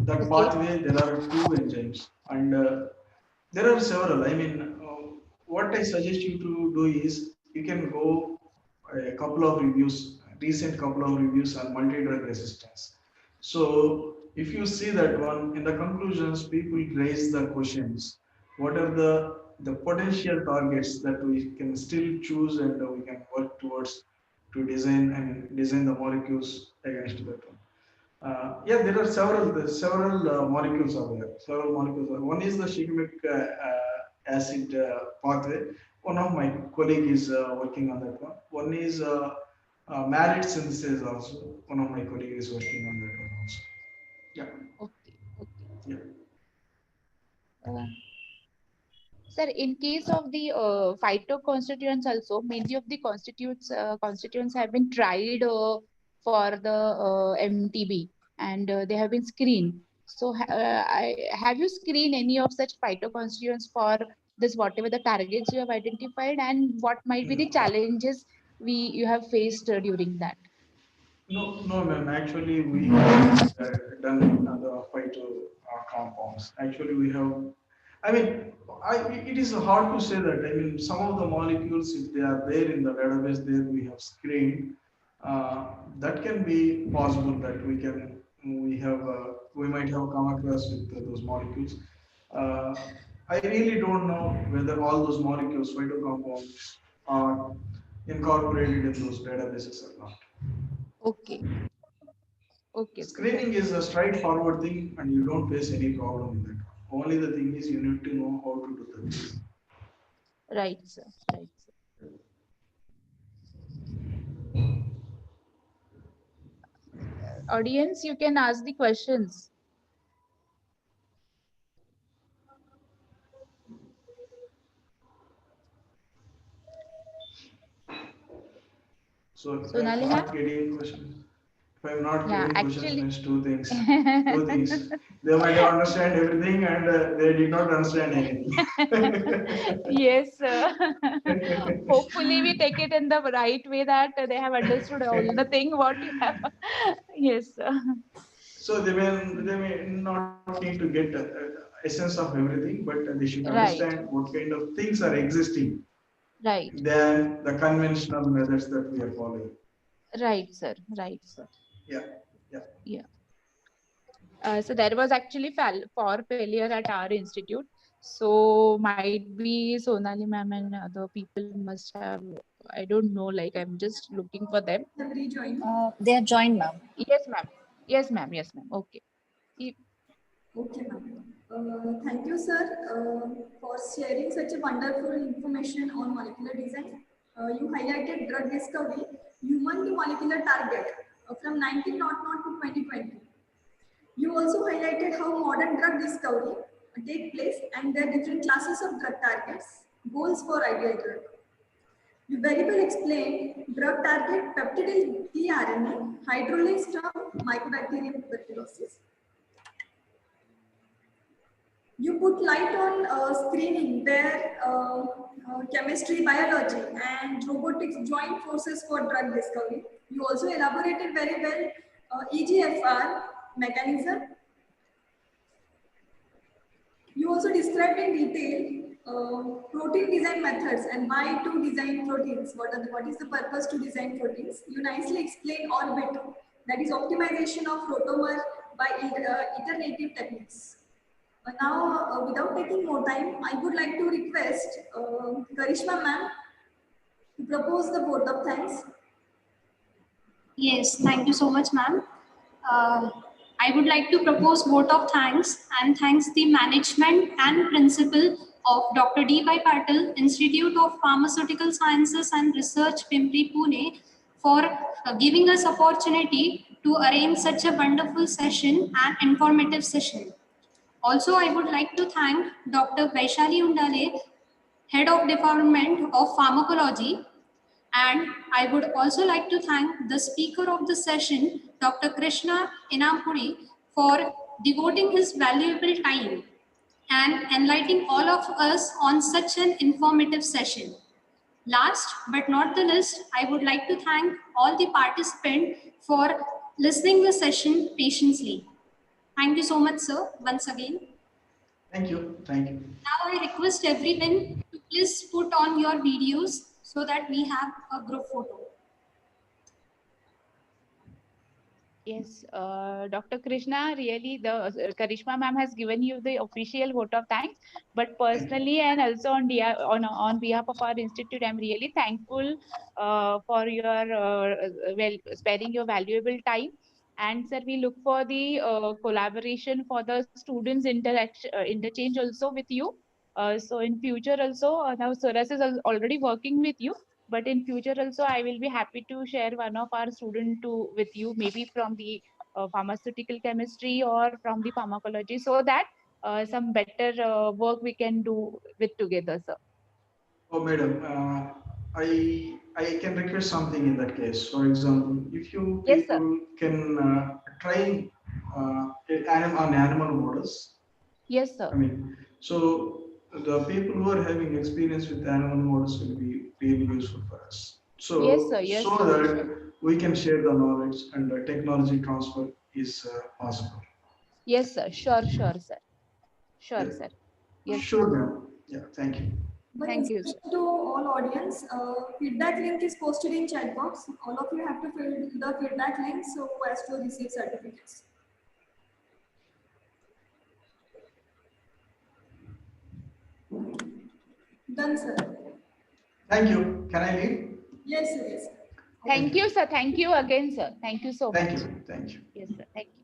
That pathway, there are two enzymes, and there are several. I mean, what I suggest you to do is you can go a couple of reviews, recent couple of reviews on multi-drug resistance. So if you see that one, in the conclusions, people raise the questions: what are the potential targets that we can still choose, and we can work towards to design the molecules against that one. Yeah, there are several molecules are there. Several molecules. One is the shikimic acid pathway. One of my colleague is working on that one. One is malate synthesis also. One of my colleague is working on that one also. Yeah. Okay. Okay. Yeah. Sir, in case of the phytoconstituents also, many of the constituents have been tried for the MTB, and they have been screened. So, have you screened any of such phytoconstituents for this, whatever the targets you have identified, and what might be the challenges you have faced during that? No, ma'am. Actually, we have done the phyto compounds. Actually, we have I mean, it is hard to say that. I mean, some of the molecules, if they are there in the database, there we have screened, that can be possible that we might have come across with those molecules. Uh, I really don't know whether all those molecules, phytocompounds, are incorporated in those databases or not. Okay. Okay, sir. Screening is a straightforward thing, and you don't face any problem in that. Only the thing is you need to know how to do that. Right, sir. Right, sir. Audience, you can ask the questions. So if I'm Sonali not ma'am? getting questions, if I'm not Yeah, getting questions, actually. means two things. Two things. They might have understand everything, and they did not understand anything. Yes, sir. Hopefully we take it in the right way that they have understood all the thing what you have. Yes, sir. So they may not need to get essence of everything, but they should Right, understand what kind of things are existing right, than the conventional methods that we are following. right, sir. Right, sir. Yeah, yeah. Yeah. So there was actually for failure at our institute. So might be Sonali ma'am and other people must have, I don't know, like I'm just looking for them. Have rejoined. They have joined, ma'am. Yes, ma'am. Yes, ma'am. Yes, ma'am. Okay. Okay, ma'am. Thank you, sir, for sharing such a wonderful information on molecular design. You highlighted drug discovery, human molecular target from 1900 to 2020. You also highlighted how modern drug discovery take place and their different classes of drug targets, goals for ideal drug. You very well explained drug target peptidal tRNA, hydrolase from Mycobacterium tuberculosis. You put light on screening where chemistry, biology, and robotics join forces for drug discovery. You also elaborated very well EGFR mechanism. You also described in detail protein design methods and why to design proteins. What is the purpose to design proteins? You nicely explained orbit, that is optimization of rotamer by iterative techniques. Now, without taking more time, I would like to request Karishma ma'am to propose the vote of thanks. Yes, thank you so much, ma'am. I would like to propose vote of thanks and thanks the management and principal of Dr. D.Y. Patil, Institute of Pharmaceutical Sciences and Research, Pimpri, Pune, for giving us opportunity to arrange such a wonderful session and informative session. Also, I would like to thank Dr. Vaishali Undale, Head of Department of Pharmacology, and I would also like to thank the speaker of the session, Dr. Krishna Inampuri, for devoting his valuable time and enlightening all of us on such an informative session. Last but not the least, I would like to thank all the participants for listening the session patiently. Thank you so much, sir, once again. Thank you. Thank you. Now I request everyone to please put on your videos so that we have a group photo. Yes, Dr. Krishna, really, the Karishma ma'am has given you the official vote of thanks. But personally and also on behalf of our institute, I'm really thankful for your sparing your valuable time. And sir, we look for the collaboration for the students interaction interchange also with you. So in future also, now Suras is already working with you. But in future also, I will be happy to share one of our student to with you, maybe from the pharmaceutical chemistry or from the pharmacology, so that some better work we can do with together, sir. Oh, madam, I can request something in that case. For example, if you Yes, sir. people can try on animal models. Yes, sir. I mean, so the people who are having experience with animal models will be really useful for us. So, Yes, sir. Yes, so sir. that we can share the knowledge and the technology transfer is possible. Yes, sir. Sure, sure, sir. Sure, Yeah. sir. Yes. Sure, ma'am. Yeah, thank you. One Thank you, instruction to all audience, feedback link is posted in chat box. All of you have to fill the feedback link so as to receive certificates. Done, sir. Thank you. Can I leave? Yes, sir, yes. Thank you, sir. Thank you again, sir. Thank you so much. Thank you. Thank you. Yes, sir. Thank you.